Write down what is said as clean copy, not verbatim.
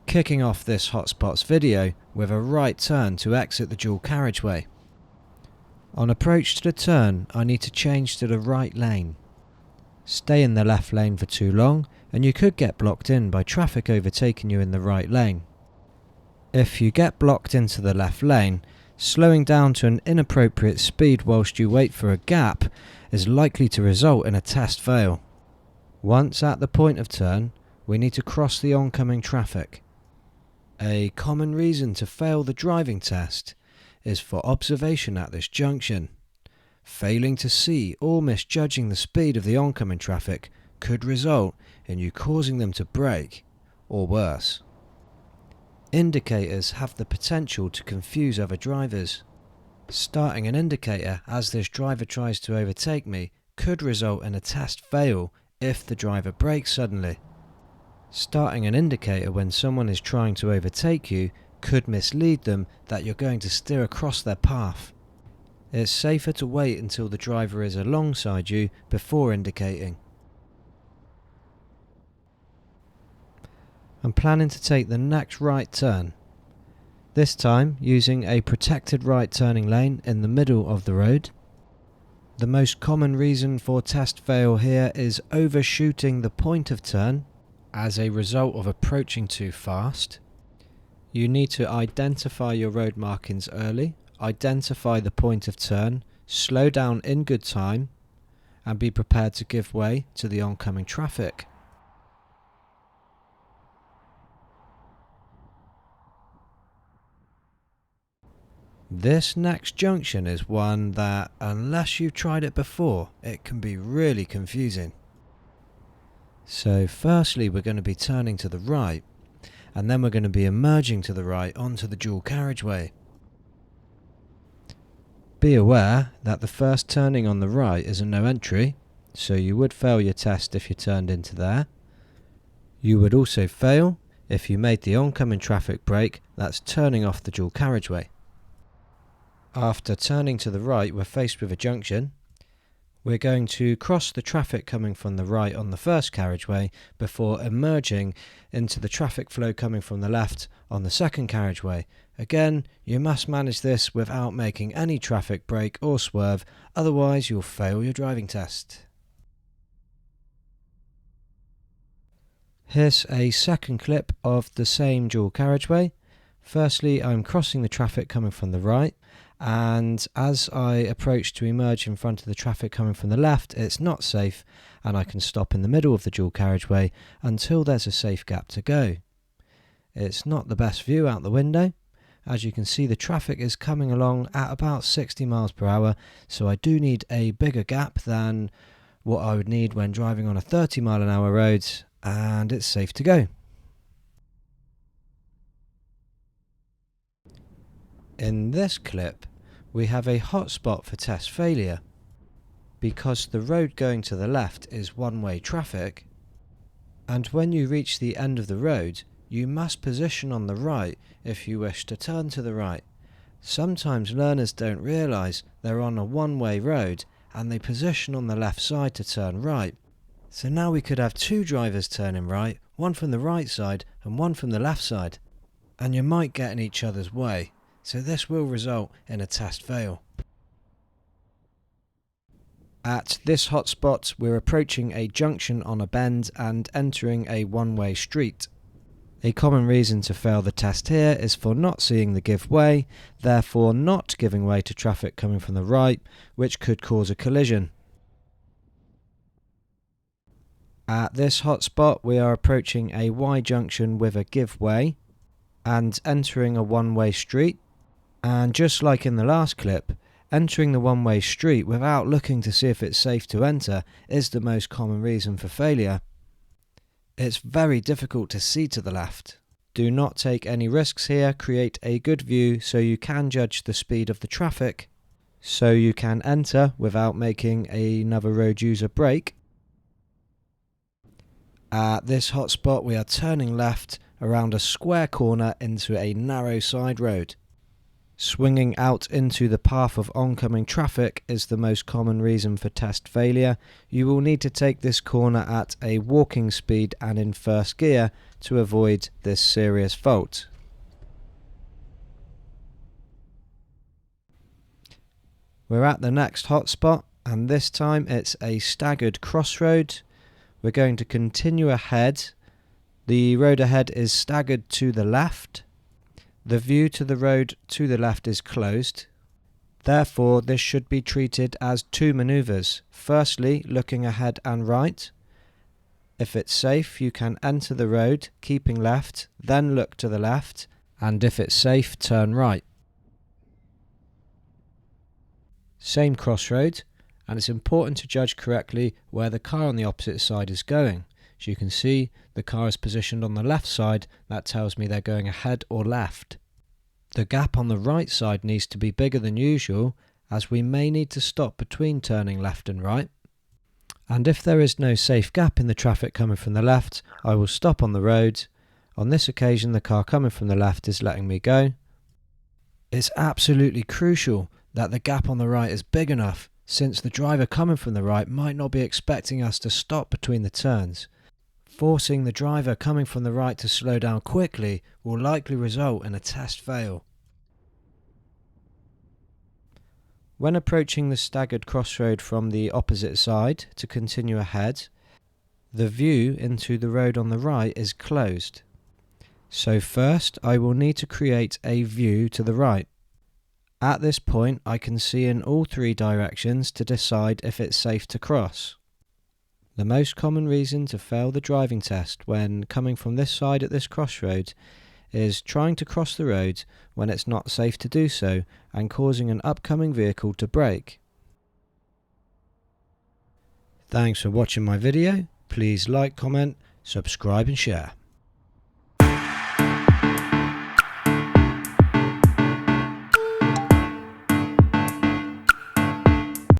Kicking off this hotspots video with a right turn to exit the dual carriageway. On approach to the turn, I need to change to the right lane. Stay in the left lane for too long and you could get blocked in by traffic overtaking you in the right lane. If you get blocked into the left lane, slowing down to an inappropriate speed whilst you wait for a gap is likely to result in a test fail. Once at the point of turn, we need to cross the oncoming traffic. A common reason to fail the driving test is for observation at this junction. Failing to see or misjudging the speed of the oncoming traffic could result in you causing them to brake, or worse. Indicators have the potential to confuse other drivers. Starting an indicator as this driver tries to overtake me could result in a test fail if the driver brakes suddenly. Starting an indicator when someone is trying to overtake you could mislead them that you're going to steer across their path. It's safer to wait until the driver is alongside you before indicating. I'm planning to take the next right turn, this time using a protected right turning lane in the middle of the road. The most common reason for test fail here is overshooting the point of turn as a result of approaching too fast. You need to identify your road markings early, identify the point of turn, slow down in good time, and be prepared to give way to the oncoming traffic. This next junction is one that, unless you've tried it before, it can be really confusing. So firstly we're going to be turning to the right, and then we're going to be emerging to the right onto the dual carriageway. Be aware that the first turning on the right is a no entry, so you would fail your test if you turned into there. You would also fail if you made the oncoming traffic brake that's turning off the dual carriageway. After turning to the right, we're faced with a junction. We're going to cross the traffic coming from the right on the first carriageway before emerging into the traffic flow coming from the left on the second carriageway. Again, you must manage this without making any traffic brake or swerve, otherwise you'll fail your driving test. Here's a second clip of the same dual carriageway. Firstly, I'm crossing the traffic coming from the right, and as I approach to emerge in front of the traffic coming from the left, it's not safe and I can stop in the middle of the dual carriageway until there's a safe gap to go. It's not the best view out the window. As you can see, the traffic is coming along at about 60 miles per hour, so I do need a bigger gap than what I would need when driving on a 30 mile an hour road, and it's safe to go. In this clip, we have a hotspot for test failure. Because the road going to the left is one-way traffic, and when you reach the end of the road, you must position on the right if you wish to turn to the right. Sometimes learners don't realise they're on a one-way road and they position on the left side to turn right. So now we could have two drivers turning right, one from the right side and one from the left side, and you might get in each other's way. So this will result in a test fail. At this hotspot, we're approaching a junction on a bend and entering a one-way street. A common reason to fail the test here is for not seeing the give way, therefore not giving way to traffic coming from the right, which could cause a collision. At this hotspot, we are approaching a Y junction with a give way and entering a one-way street. And just like in the last clip, entering the one-way street without looking to see if it's safe to enter is the most common reason for failure. It's very difficult to see to the left. Do not take any risks here, create a good view so you can judge the speed of the traffic, so you can enter without making another road user brake. At this hotspot we are turning left around a square corner into a narrow side road. Swinging out into the path of oncoming traffic is the most common reason for test failure. You will need to take this corner at a walking speed and in first gear to avoid this serious fault. We're at the next hotspot, and this time it's a staggered crossroad. We're going to continue ahead. The road ahead is staggered to the left. The view to the road to the left is closed. Therefore, this should be treated as two manoeuvres. Firstly, looking ahead and right. If it's safe, you can enter the road, keeping left, then look to the left, and if it's safe, turn right. Same crossroad, and it's important to judge correctly where the car on the opposite side is going. As you can see, the car is positioned on the left side. That tells me they're going ahead or left. The gap on the right side needs to be bigger than usual, as we may need to stop between turning left and right. And if there is no safe gap in the traffic coming from the left, I will stop on the road. On this occasion, the car coming from the left is letting me go. It's absolutely crucial that the gap on the right is big enough, since the driver coming from the right might not be expecting us to stop between the turns. Forcing the driver coming from the right to slow down quickly will likely result in a test fail. When approaching the staggered crossroad from the opposite side to continue ahead, the view into the road on the right is closed. So first I will need to create a view to the right. At this point I can see in all three directions to decide if it's safe to cross. The most common reason to fail the driving test when coming from this side at this crossroad is trying to cross the road when it's not safe to do so and causing an upcoming vehicle to brake. Thanks for watching my video. Please like, comment, subscribe and share.